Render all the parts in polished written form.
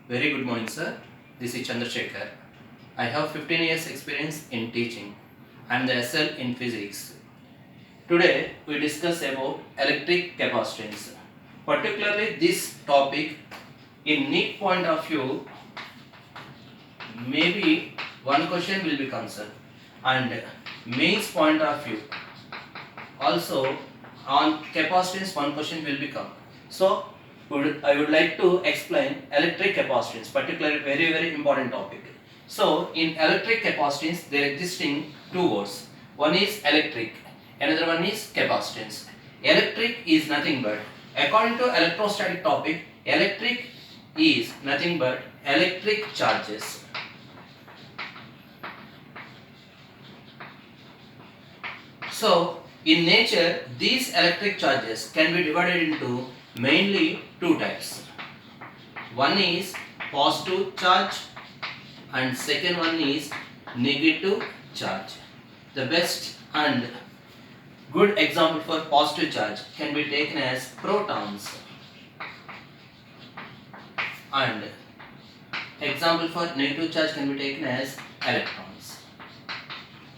Very good morning, sir. This is Chandrasekhar. I have 15 years experience in teaching. I am the SL in physics. Today we discuss about electric capacitance. Particularly this topic in NEET point of view, maybe one question will be concerned, and mains point of view also on capacitance one question will become. So I would like to explain electric capacitance, particularly very important topic. So in electric capacitance there existing two words. One is electric, another one is capacitance. Electric is nothing but, according to electrostatic topic, electric is nothing but electric charges. So, in nature, these electric charges can be divided into mainly two types. One is positive charge and second one is negative charge. The best and good example for positive charge can be taken as protons, and example for negative charge can be taken as electrons.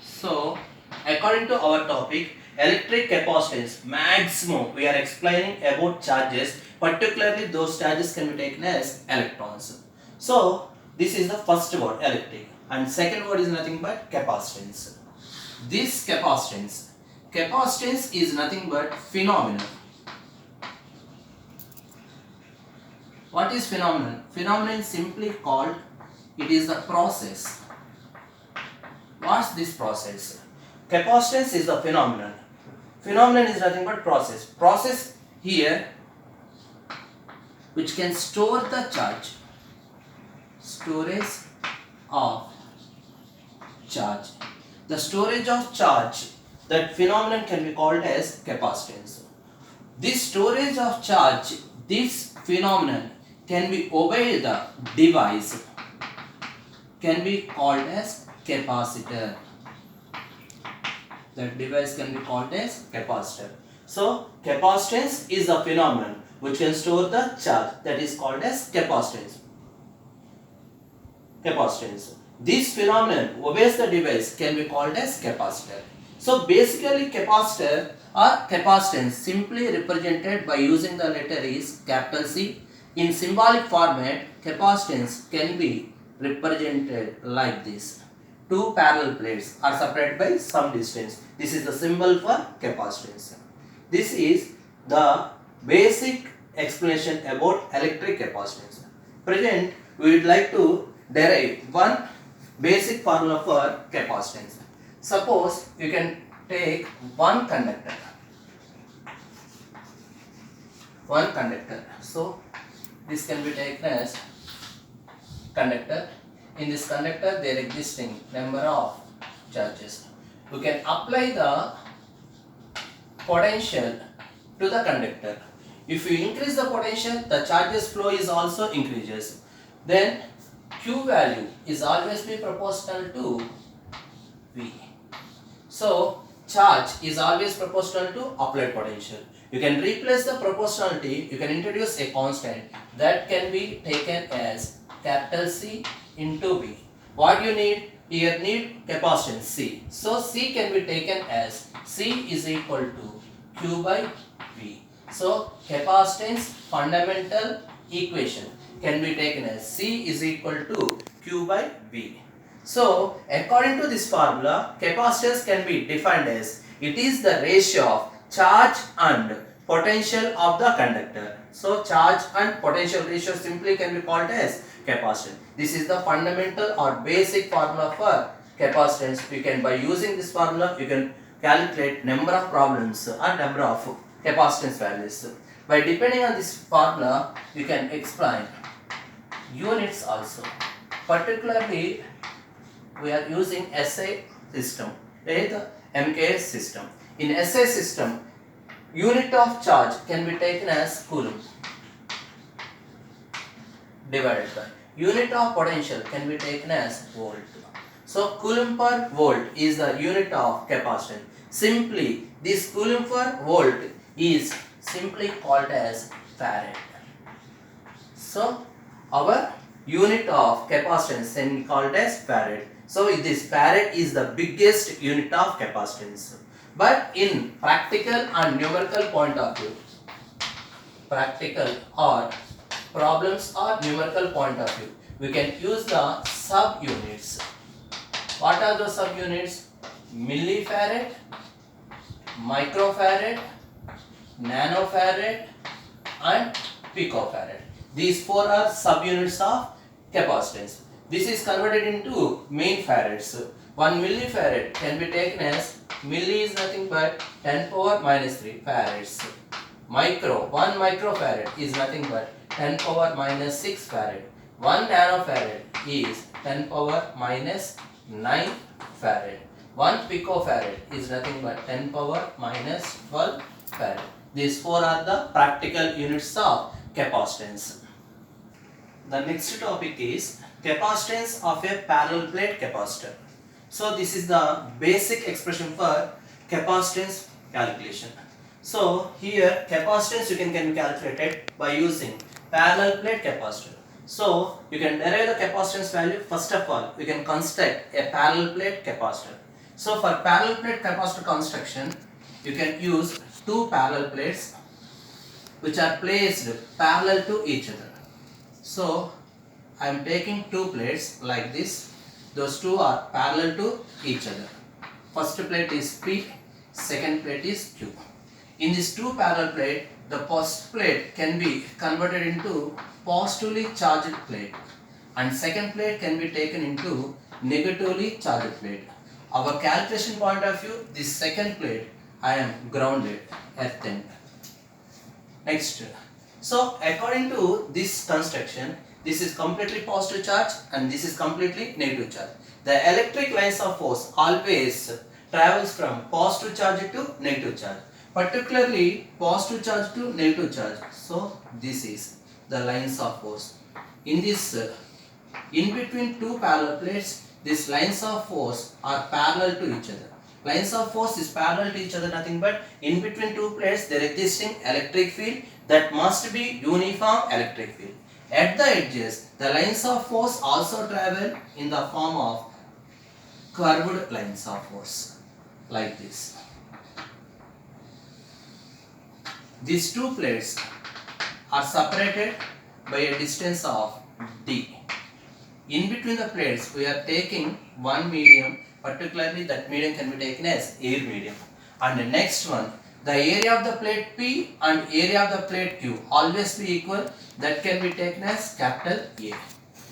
So, according to our topic, electric capacitance, maximum we are explaining about charges, particularly those charges can be taken as electrons. So, this is the first word, electric, and second word is nothing but capacitance. This capacitance is nothing but phenomenon. What is phenomenon? Phenomenon is simply called, it is the process. What's this process? Capacitance is the phenomenon. Phenomenon is nothing but process. Process here which can store the charge. Storage of charge. The storage of charge, that phenomenon can be called as capacitance. This storage of charge, this phenomenon can be over the device, can be called as capacitor. That device can be called as capacitor. So, capacitance is a phenomenon which can store the charge, that is called as capacitance. This phenomenon obeys the device can be called as capacitor. So, basically capacitor or capacitance simply represented by using the letter is capital C. In symbolic format, capacitance can be represented like this. Two parallel plates are separated by some distance. This is the symbol for capacitance. This is the basic explanation about electric capacitance. Present, we would like to derive one basic formula for capacitance. Suppose you can take one conductor. So this can be taken as conductor. In this conductor there existing number of charges. You can apply the potential to the conductor. If you increase the potential, the charges flow is also increases. Then Q value is always be proportional to V. So charge is always proportional to applied potential. You can replace the proportionality, you can introduce a constant that can be taken as capital C into V. What you need? Here need capacitance C. So C can be taken as C is equal to Q by V. So capacitance fundamental equation can be taken as C is equal to Q by V. So according to this formula, capacitance can be defined as, it is the ratio of charge and potential of the conductor. So charge and potential ratio simply can be called as capacitance. This is the fundamental or basic formula for capacitance. You can, by using this formula, you can calculate number of problems and number of capacitance values. By depending on this formula, you can explain units also. Particularly, we are using SI system, the MKS system. In SI system, unit of charge can be taken as coulomb divided by unit of potential can be taken as volt. So coulomb per volt is the unit of capacitance. Simply this coulomb per volt is simply called as farad. So our unit of capacitance then called as farad. So this farad is the biggest unit of capacitance. But in practical and numerical point of view, practical or problems or numerical point of view, we can use the sub-units. What are the subunits? Millifarad, microfarad, nanofarad and picofarad. These four are subunits of capacitance. This is converted into main farads. 1 millifarad can be taken as milli is nothing but 10 power minus 3 farads. 1 microfarad is nothing but 10 power minus 6 farad. 1 nanofarad is 10 power minus 9 farad. 1 picofarad is nothing but 10 power minus 12 farad. These four are the practical units of capacitance. The next topic is capacitance of a parallel plate capacitor. So this is the basic expression for capacitance calculation. So here capacitance you can be calculated by using parallel plate capacitor. So you can derive the capacitance value. First of all, we can construct a parallel plate capacitor. So for parallel plate capacitor construction, you can use two parallel plates which are placed parallel to each other. So I am taking two plates like this. Those two are parallel to each other. First plate is P, second plate is Q. In these two parallel plate, the first plate can be converted into positively charged plate and second plate can be taken into negatively charged plate. Our calculation point of view, this second plate I am grounded, earthen. Next, so according to this construction, this is completely positive charge and this is completely negative charge. The electric lines of force always travels from positive charge to negative charge, particularly positive charge to negative charge. So this is the lines of force. In this, in between two parallel plates, these lines of force are parallel to each other. Lines of force is parallel to each other, nothing but in between two plates there existing electric field that must be uniform electric field. At the edges, the lines of force also travel in the form of curved lines of force, like this. These two plates are separated by a distance of d. In between the plates, we are taking one medium, particularly that medium can be taken as air medium. And the next one, the area of the plate P and area of the plate Q always be equal. That can be taken as capital A.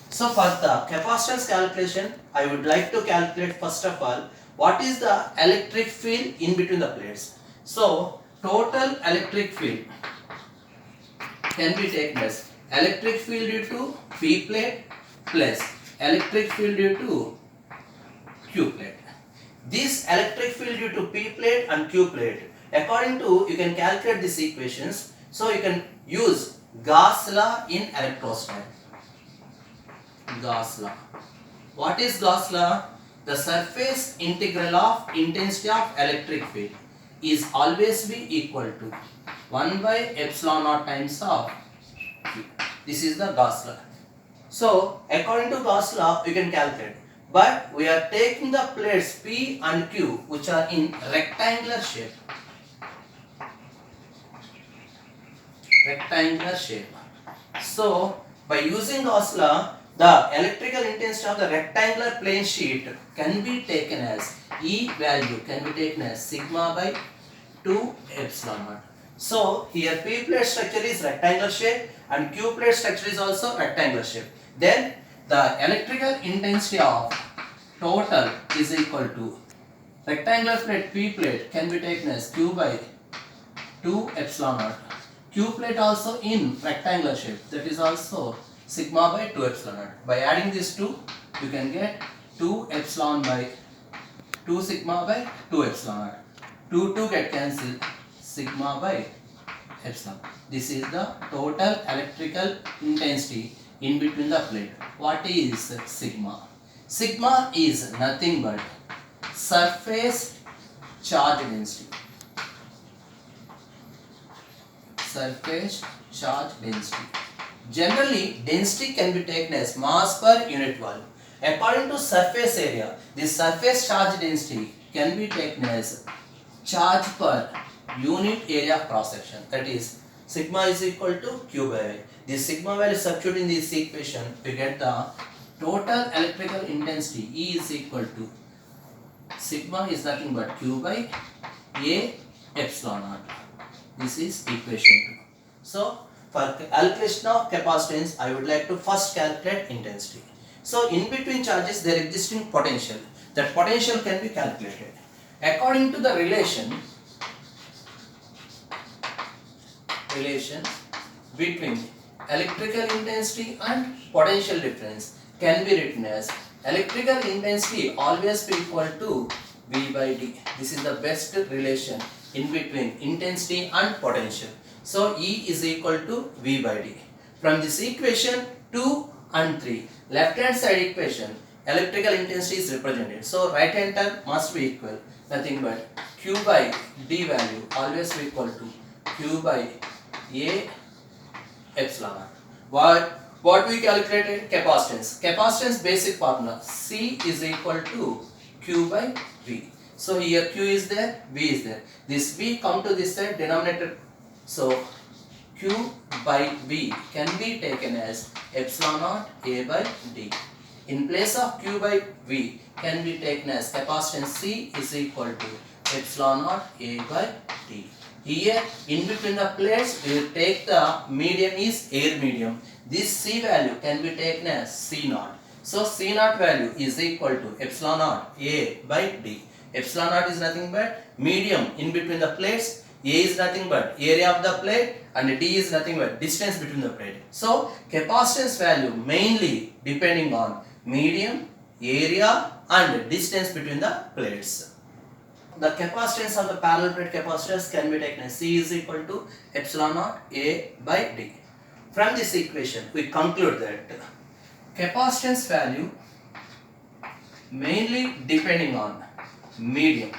So for the capacitance calculation, I would like to calculate first of all, what is the electric field in between the plates. So total electric field can be taken as electric field due to P plate plus electric field due to Q plate. This electric field due to P plate and Q plate, according to, you can calculate these equations. So you can use Gauss law in electrostatics. Gauss law. What is Gauss law? The surface integral of intensity of electric field is always be equal to 1 by epsilon naught times of Q. This is the Gauss law. So according to Gauss law, you can calculate. But we are taking the plates P and Q which are in rectangular shape. Rectangular shape. So by using Gauss law, the electrical intensity of the rectangular plane sheet can be taken as E value can be taken as sigma by 2 epsilon naught. So here P plate structure is rectangular shape and Q plate structure is also rectangular shape. Then the electrical intensity of total is equal to rectangular plate P plate can be taken as Q by 2 epsilon naught. Q plate also in rectangular shape, that is also sigma by 2 epsilon naught. By adding these two, you can get 2 epsilon by 2 sigma by 2 epsilon naught. 2 get cancelled, sigma by epsilon. This is the total electrical intensity in between the plate. What is sigma? Sigma is nothing but surface charge density. Surface charge density. Generally, density can be taken as mass per unit volume. According to surface area, the surface charge density can be taken as charge per unit area of cross section. That is, sigma is equal to Q by V. This sigma value substitute in this equation, we get the total electrical intensity E is equal to sigma is nothing but Q by A epsilon naught. This is equation 2. So, for calculation of capacitance, I would like to first calculate intensity. So, in between charges there existing potential. That potential can be calculated. According to the relation between electrical intensity and potential difference can be written as electrical intensity always be equal to V by D. This is the best relation in between intensity and potential. So E is equal to V by D. From this equation 2 and 3, left hand side equation, electrical intensity is represented. So right hand term must be equal, nothing but Q by D value always be equal to Q by A epsilon. What we calculated? Capacitance. Capacitance basic formula C is equal to Q by V. So here Q is there, V is there. This V come to this side denominator. So Q by V can be taken as epsilon naught A by D. In place of Q by V can be taken as capacitance C is equal to epsilon naught A by D. Here in between the plates we will take the medium is air medium. This C value can be taken as C naught. So C naught value is equal to epsilon naught A by D. Epsilon naught is nothing but medium in between the plates. A is nothing but area of the plate and D is nothing but distance between the plate. So capacitance value mainly depending on medium, area and distance between the plates. The capacitance of the parallel plate capacitors can be taken as C is equal to epsilon naught A by D. From this equation we conclude that capacitance value mainly depending on medium.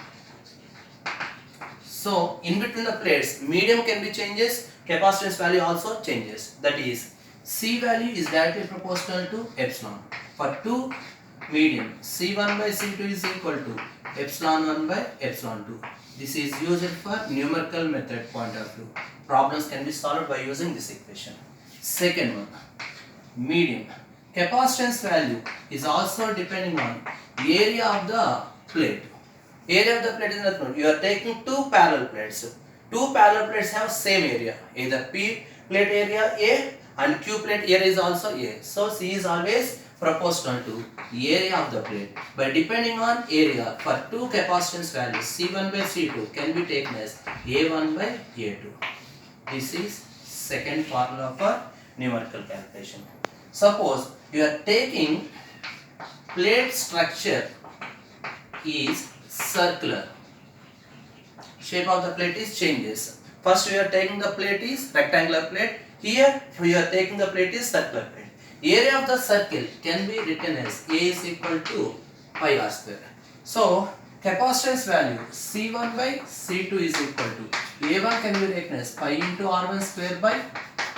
So in between the plates medium can be changes, capacitance value also changes. That is C value is directly proportional to epsilon. For two medium C1 by C2 is equal to epsilon 1 by epsilon 2. This is used for numerical method point of view. Problems can be solved by using this equation. Second one, medium. Capacitance value is also depending on area of the plate. Area of the plate is nothing. You are taking two parallel plates. Two parallel plates have same area. Either P plate area A and Q plate area is also A. So C is always proportional to area of the plate. By depending on area, for two capacitance values C1 by C2 can be taken as A1 by A2. This is second formula for numerical calculation. Suppose you are taking plate structure is circular. Shape of the plate is changes. First we are taking the plate is rectangular plate. Here we are taking the plate is circular plate. Area of the circle can be written as A is equal to pi r square. So capacitance value C1 by C2 is equal to A1 can be written as pi into R1 square by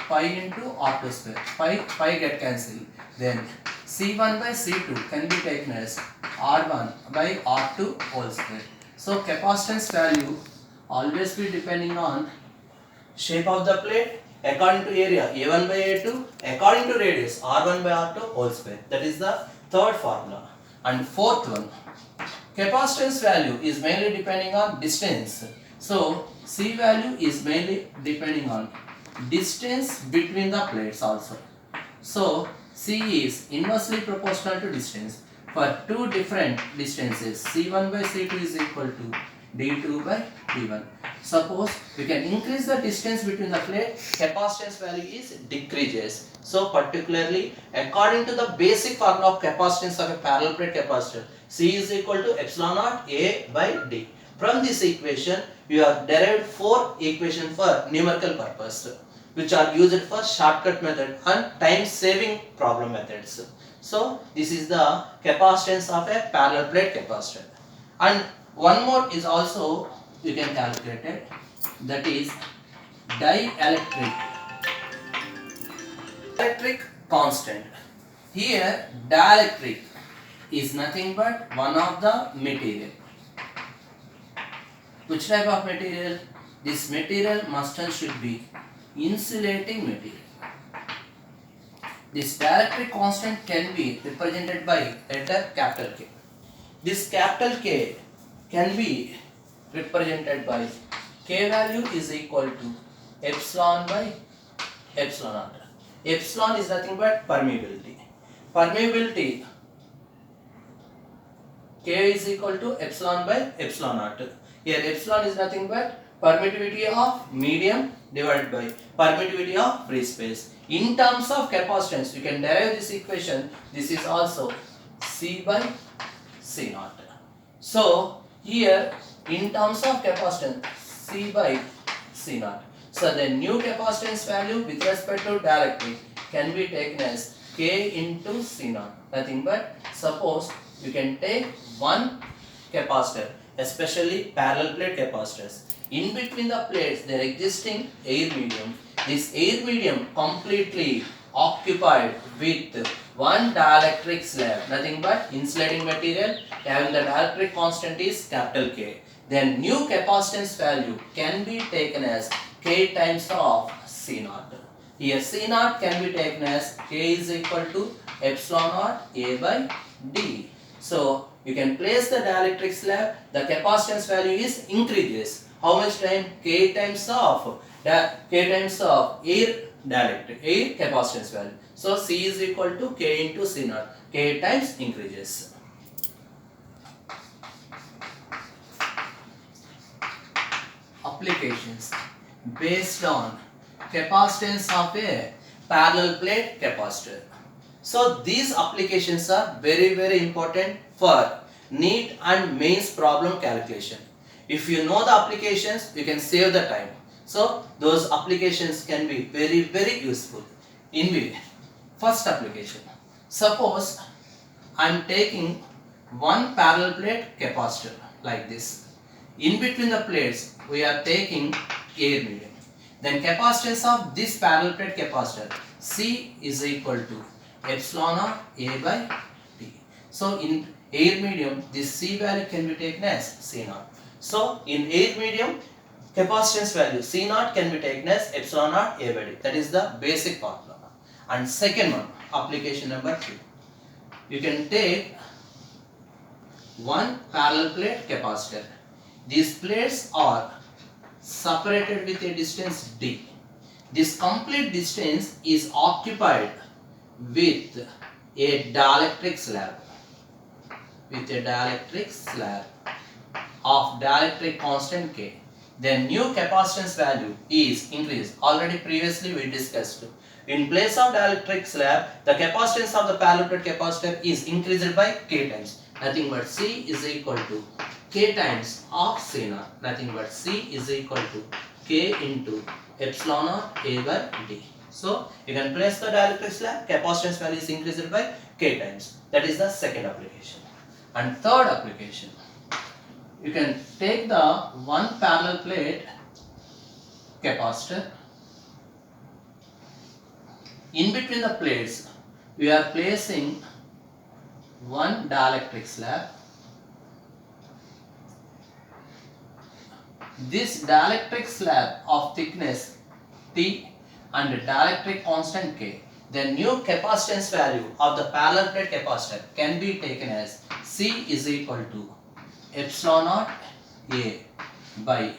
pi into R2 square. Pi get cancelled. Then C1 by C2 can be taken as R1 by R2 whole square. So capacitance value always be depending on shape of the plate according to area A1 by A2 according to radius R1 by R2 whole square. That is the third formula. And fourth one, capacitance value is mainly depending on distance. So C value is mainly depending on distance between the plates also. So C is inversely proportional to distance. For two different distances C1 by C2 is equal to D2 by D1. Suppose we can increase the distance between the plate, capacitance value is decreases. So particularly according to the basic formula of capacitance of a parallel plate capacitor, C is equal to epsilon naught A by D. From this equation you have derived four equations for numerical purpose, which are used for shortcut method and time saving problem methods. So this is the capacitance of a parallel plate capacitor. And one more is also you can calculate it, that is dielectric Dielectric constant. Here dielectric is nothing but one of the material. Which type of material? This material must and should be insulating material. This dielectric constant can be represented by letter capital K. This capital K can be represented by K value is equal to epsilon by epsilon naught. Epsilon is nothing but permeability. Permeability K is equal to epsilon by epsilon naught. Here epsilon is nothing but permittivity of medium divided by permittivity of free space. In terms of capacitance, you can derive this equation. This is also C by C naught. So here in terms of capacitance, C by C naught. So the new capacitance value with respect to dielectric can be taken as K into C naught. Nothing but suppose you can take one capacitor, especially parallel plate capacitors. In between the plates there existing air medium. This air medium completely occupied with one dielectric slab, nothing but insulating material having the dielectric constant is capital K. Then new capacitance value can be taken as K times of C naught. Here C naught can be taken as K is equal to epsilon naught A by D. So you can place the dielectric slab, the capacitance value is increases. How much time? K times of air dielectric, air capacitance value. So C is equal to K into C naught. K times increases. Applications based on capacitance of a parallel plate capacitor. So these applications are very important for NEET and mains problem calculation. If you know the applications, you can save the time. So those applications can be very useful. In the first application, suppose I am taking one parallel plate capacitor like this. In between the plates, we are taking air medium. Then capacitance of this parallel plate capacitor C is equal to epsilon naught A by D. So in air medium, this C value can be taken as C naught. So in air medium, capacitance value C naught can be taken as epsilon naught A by D. That is the basic formula. And second one, application number 2. You can take one parallel plate capacitor. These plates are separated with a distance D. This complete distance is occupied with a dielectric slab. Of dielectric constant K. Then new capacitance value is increased. Already previously we discussed. In place of dielectric slab, the capacitance of the parallel plate capacitor is increased by K times. Nothing but C is equal to K times of C naught. Nothing but C is equal to K into epsilon naught A by D. So you can place the dielectric slab, capacitance value is increased by K times. That is the second application. And third application, you can take the one parallel plate capacitor. In between the plates, we are placing one dielectric slab. This dielectric slab of thickness T and dielectric constant K, the new capacitance value of the parallel plate capacitor can be taken as C is equal to epsilon naught A by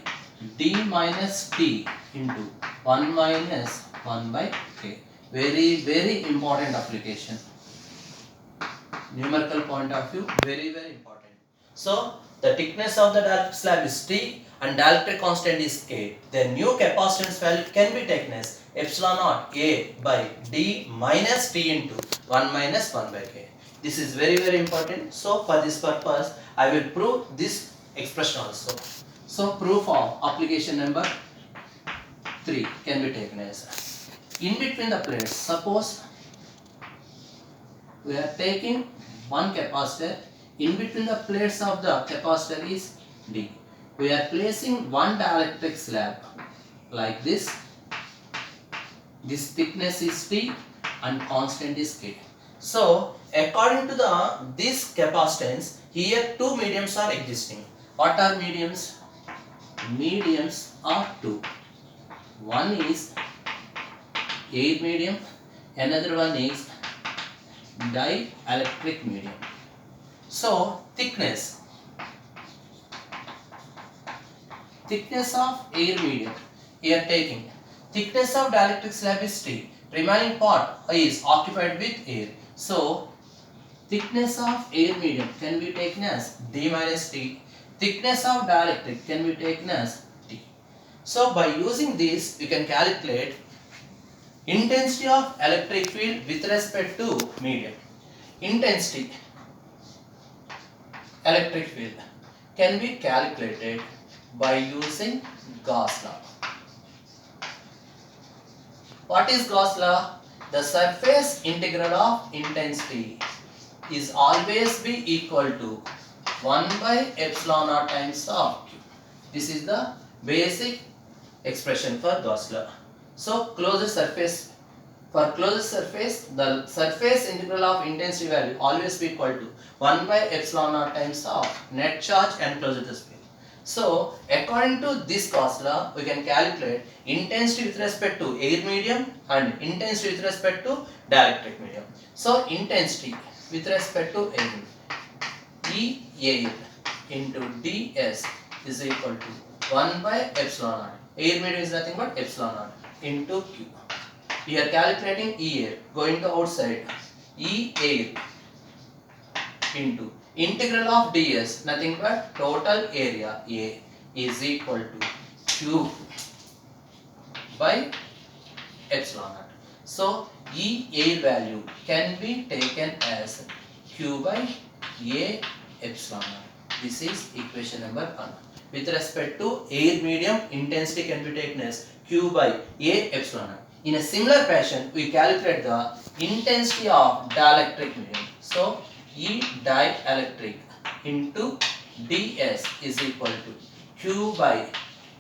D minus T into 1 minus 1 by K. Very important application. Numerical point of view, very important. So the thickness of the dielectric slab is T and dielectric constant is K. The new capacitance value can be taken as epsilon naught A by D minus T into 1 minus 1 by K. This is very important. So for this purpose, I will prove this expression also. So proof of application number 3 can be taken as in between the plates. Suppose we are taking one capacitor. In between the plates of the capacitor is D. We are placing one dielectric slab like this. This thickness is T and constant is K. So according to this capacitance, here two mediums are existing. What are mediums? Mediums are two. One is air medium, another one is dielectric medium. So thickness of air medium, here taking thickness of dielectric slab is T, remaining part is occupied with air. So thickness of air medium can be taken as D minus T, thickness of dielectric can be taken as T. So by using this we can calculate intensity of electric field with respect to medium. Intensity electric field can be calculated by using Gauss law. What is Gauss law? The surface integral of intensity is always be equal to 1 by epsilon naught times of Q. This is the basic expression for Gauss law. So closed surface, for closed surface, the surface integral of intensity value always be equal to 1 by epsilon naught times of net charge and closed space. So according to this Gauss law, we can calculate intensity with respect to air medium and intensity with respect to dielectric medium. So intensity with respect to air, E air into ds is equal to 1 by epsilon naught. Air medium is nothing but epsilon naught into Q. We are calculating E air going to outside, E air into integral of ds, nothing but total area A is equal to Q by epsilon naught. So E air value can be taken as Q by A epsilon naught. This is equation number 1. With respect to air medium, intensity can be taken as Q by A epsilon naught. In a similar fashion, we calculate the intensity of dielectric medium. So E dielectric into ds is equal to Q by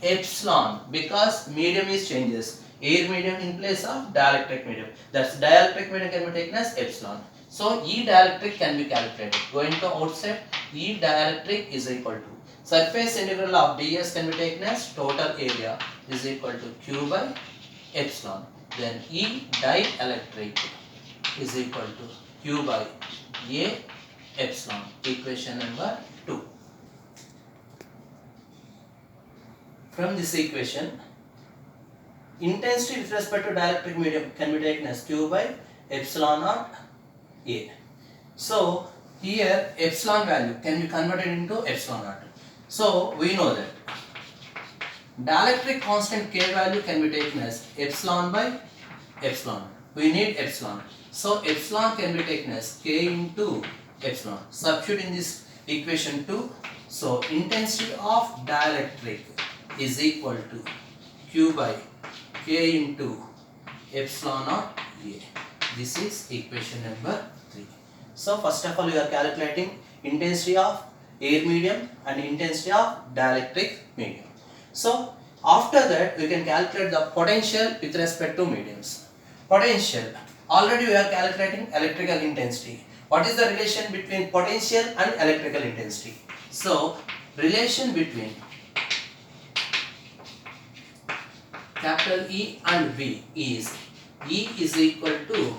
epsilon, because medium is changes. Air medium in place of dielectric medium. That's dielectric medium can be taken as epsilon. So E dielectric can be calculated. Going to outside, E dielectric is equal to surface integral of ds can be taken as total area is equal to Q by epsilon. Then E dielectric is equal to Q by A epsilon. Equation number 2. From this equation, intensity with respect to dielectric medium can be taken as Q by epsilon naught A. So here epsilon value can be converted into epsilon naught. So we know that dielectric constant K value can be taken as epsilon by epsilon. We need epsilon. So epsilon can be taken as K into epsilon. Substitute in this equation 2. So intensity of dielectric is equal to Q by K into epsilon naught A. This is equation number 3. So first of all, we are calculating intensity of air medium and intensity of dielectric medium. So after that, we can calculate the potential with respect to mediums. Potential, already we are calculating electrical intensity. What is the relation between potential and electrical intensity? So relation between capital E and V is E is equal to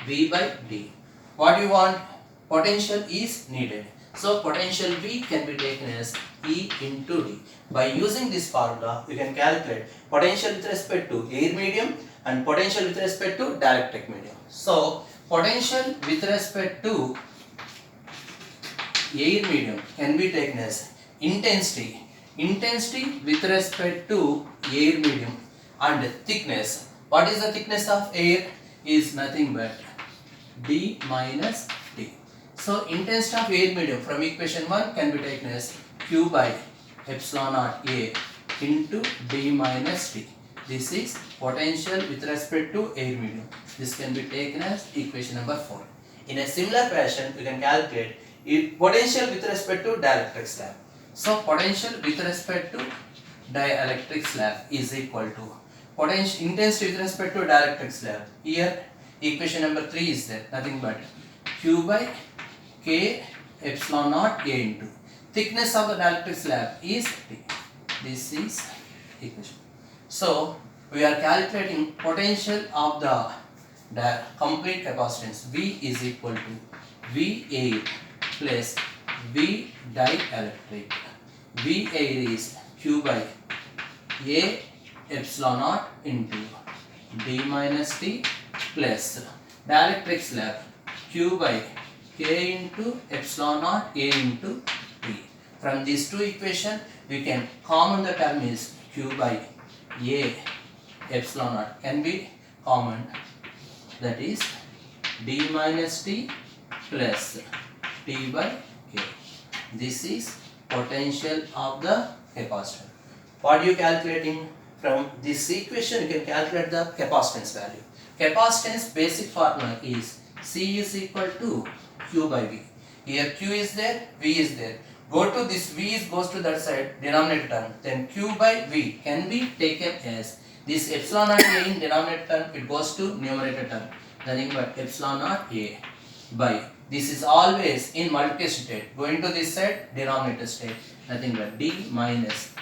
V by D. What do you want? Potential is needed. So potential V can be taken as E into D. By using this formula, we can calculate potential with respect to air medium and potential with respect to dielectric medium. So potential with respect to air medium can be taken as intensity. Intensity with respect to air medium and thickness. What is the thickness of air? Is nothing but D minus T. So intensity of air medium from equation 1 can be taken as Q by epsilon naught A into D minus T. This is potential with respect to air medium. This can be taken as equation number 4. In a similar fashion, we can calculate potential with respect to dielectric slab. So potential with respect to dielectric slab is equal to potential intensity with respect to dielectric slab. Here equation number 3 is there, nothing but Q by K epsilon naught A into thickness of the dielectric slab is T. This is equation. So we are calculating potential of the complete capacitance. V is equal to V8 plus V dielectric. V8 is Q by A epsilon naught into D minus T plus dielectric slab Q by K into epsilon naught A into T. From these two equations, we can common the term is Q by A epsilon naught can be common, that is D minus T plus T by K. This is potential of the capacitor. What are you calculating? From this equation you can calculate the capacitance value. Capacitance basic formula is C is equal to Q by V. Here Q is there, V is there. Go to this V goes to that side, denominator term. Then Q by V can be taken as this epsilon naught A in denominator term, it goes to numerator term. Nothing but epsilon naught A by, this is always in multiplication state. Going to this side, denominator state. Nothing but D minus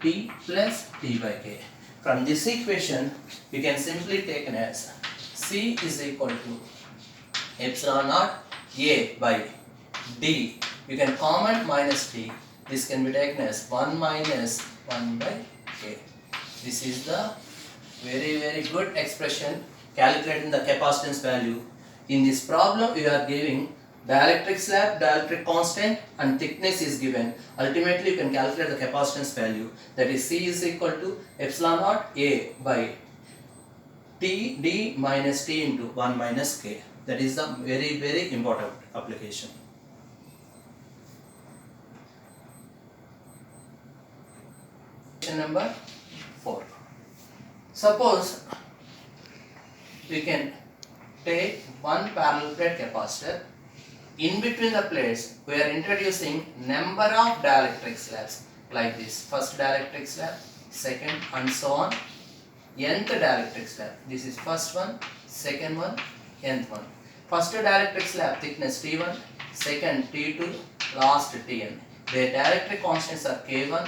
T plus T by K. From this equation, we can simply take it as C is equal to epsilon naught A by D. You can common minus T. This can be taken as 1 minus 1 by K. This is the very good expression calculating the capacitance value. In this problem, we are giving dielectric slab, dielectric constant and thickness is given. Ultimately, you can calculate the capacitance value, that is C is equal to epsilon naught A by T D minus T into 1 minus K. That is the very important application. Question number 4. Suppose we can take one parallel plate capacitor. In between the plates, we are introducing number of dielectric slabs like this. First dielectric slab, second and so on. Nth dielectric slab. This is first one, second one, nth one. First dielectric slab thickness T1, second T2, last Tn. Their dielectric constants are K1,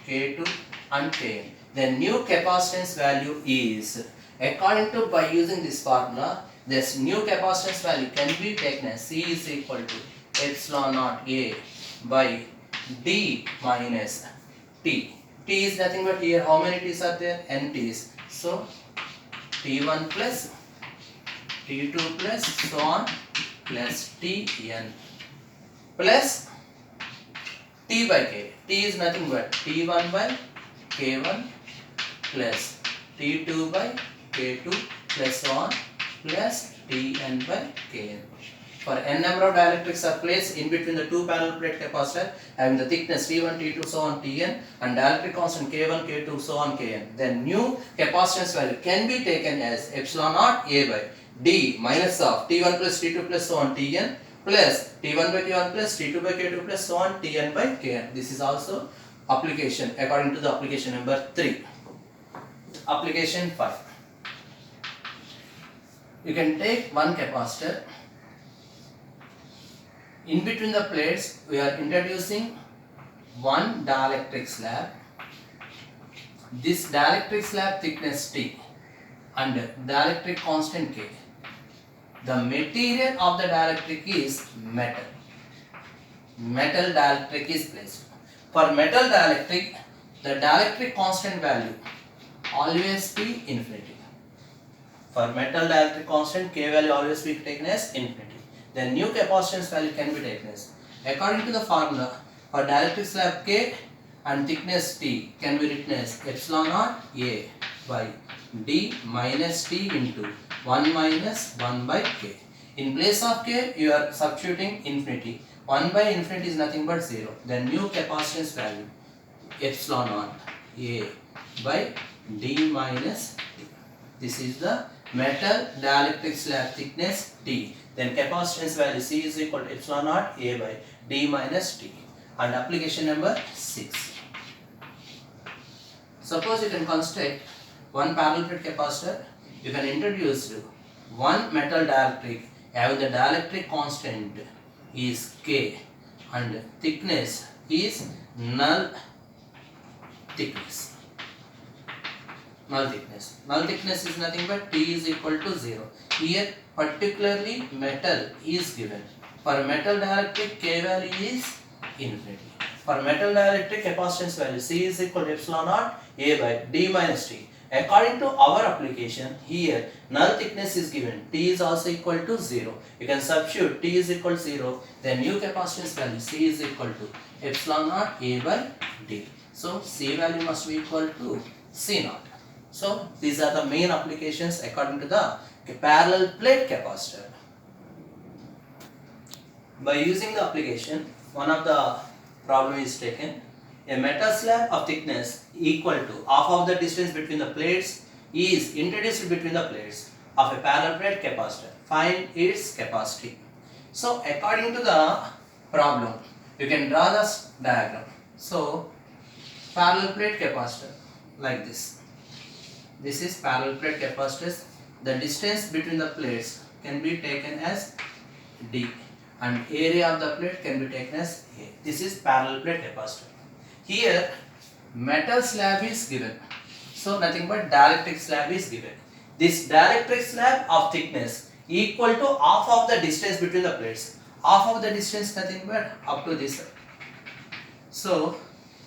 K2 and Kn. The new capacitance value is, according to by using this formula, this new capacitance value can be taken as C is equal to epsilon naught A by D minus T. T is nothing but here how many T's are there? N T's. So T1 plus T2 plus so on plus Tn plus T by K. T is nothing but T1 by K1 plus T2 by K2 plus so on plus Tn by Kn. For n number of dielectrics are placed in between the two parallel plate capacitor having the thickness T1, T2, so on Tn and dielectric constant K1, K2, so on Kn. Then new capacitance value can be taken as epsilon naught A by D minus of T1 plus T2 plus so on Tn plus T1 by K1 plus T2 by K2 plus so on Tn by Kn. This is also application according to the application number 3. Application 5. You can take one capacitor. In between the plates, we are introducing one dielectric slab. This dielectric slab thickness T and dielectric constant K. The material of the dielectric is metal. Metal dielectric is placed. For metal dielectric, the dielectric constant value always be infinity. For metal dielectric constant, K value always be taken as infinity. Then new capacitance value can be taken as, according to the formula, for dielectric slab K and thickness T can be written as epsilon naught A by D minus T into 1 minus 1 by K. In place of K, you are substituting infinity. 1 by infinity is nothing but 0. Then new capacitance value epsilon naught A by D minus T. This is the metal dielectric slab thickness T. Then capacitance value C is equal to epsilon naught A by D minus T. And application number 6. Suppose you can construct one parallel plate capacitor. You can introduce one metal dielectric having the dielectric constant is K and thickness is null thickness. Null thickness. Null thickness is nothing but T is equal to 0. Here particularly metal is given. For metal dielectric K value is infinity. For metal dielectric capacitance value C is equal to epsilon naught A by D minus T. According to our application, here null thickness is given. T is also equal to 0. You can substitute T is equal to 0. Then new capacitance value C is equal to epsilon naught A by D. So C value must be equal to C naught. So these are the main applications according to the parallel plate capacitor. By using the application, one of the problem is taken. A metal slab of thickness equal to half of the distance between the plates is introduced between the plates of a parallel plate capacitor. Find its capacity. So according to the problem, you can draw this diagram. So parallel plate capacitor like this. This is parallel plate capacitors. The distance between the plates can be taken as D and area of the plate can be taken as A. This is parallel plate capacitor. Here metal slab is given. So nothing but dielectric slab is given. This dielectric slab of thickness equal to half of the distance between the plates. Half of the distance nothing but up to this side. So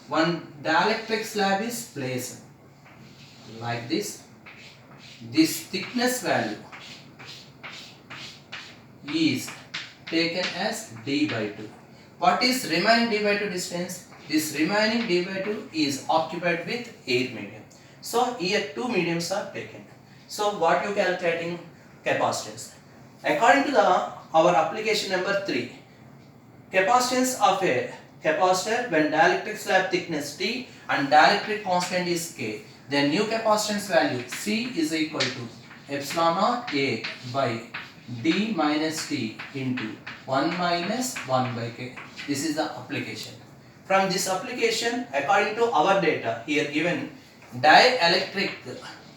one dielectric slab is placed like this. This thickness value is taken as D by 2. What is remaining D by 2 distance? This remaining D by 2 is occupied with air medium. So here two mediums are taken. So what you calculating capacitance? According to our application number 3, capacitance of a capacitor when dielectric slab thickness T and dielectric constant is K, then new capacitance value C is equal to epsilon naught A by D minus T into 1 minus 1 by K. This is the application. From this application, according to our data here given, dielectric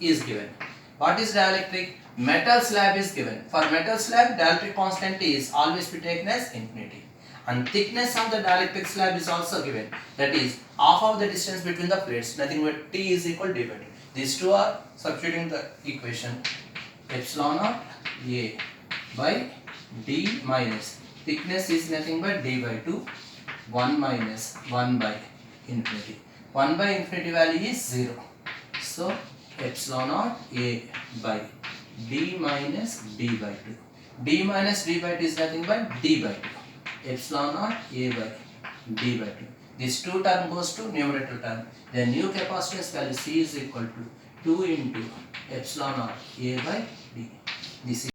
is given. What is dielectric? Metal slab is given. For metal slab, dielectric constant is always be taken as infinity. And thickness of the dielectric slab is also given. That is half of the distance between the plates. Nothing but T is equal to D by 2. These two are substituting the equation. Epsilon naught A by D minus thickness is nothing but D by 2. 1 minus 1 by infinity. 1 by infinity value is 0. So epsilon naught A by D minus D by 2. D minus D by 2 is nothing but D by 2. Epsilon naught A by D by 2. This 2 term goes to numerator term. The new capacitance value C is equal to 2 into epsilon naught A by D. This is